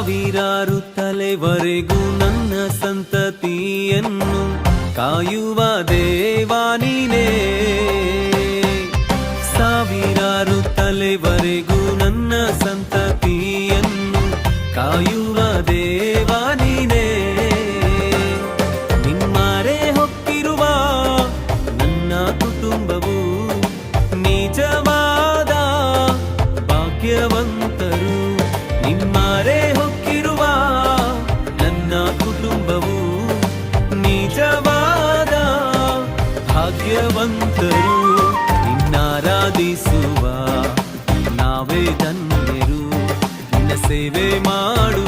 ಸಾವಿರಾರು ತಲೆವರೆಗೂ ನನ್ನ ಸಂತತಿಯನ್ನು ಕಾಯುವ ದೇವಾ ನೀನೇ. ಸಾವಿರಾರು ತಲೆವರೆಗೂ ನನ್ನ ಸಂತತಿಯನ್ನು ಕಾಯುವ ದೇವಾ ನೀನೇ. ನಿಮ್ಮರೆ ಹೊಕ್ಕಿರುವ ನನ್ನ ಕುಟುಂಬವು ನಿಜವಾದ ಭಾಗ್ಯವಂತರು. ನಿಮ್ಮರೆ ಹೊಕ್ಕಿರುವ ನನ್ನ ಕುಟುಂಬವು ನಿಜವಾದ ಭಾಗ್ಯವಂತರು. ನಿನ್ನಾರಾಧಿಸುವ ನಾವೇ ಧನ್ಯರು, ನಿನ್ನ ಸೇವೆ ಮಾಡು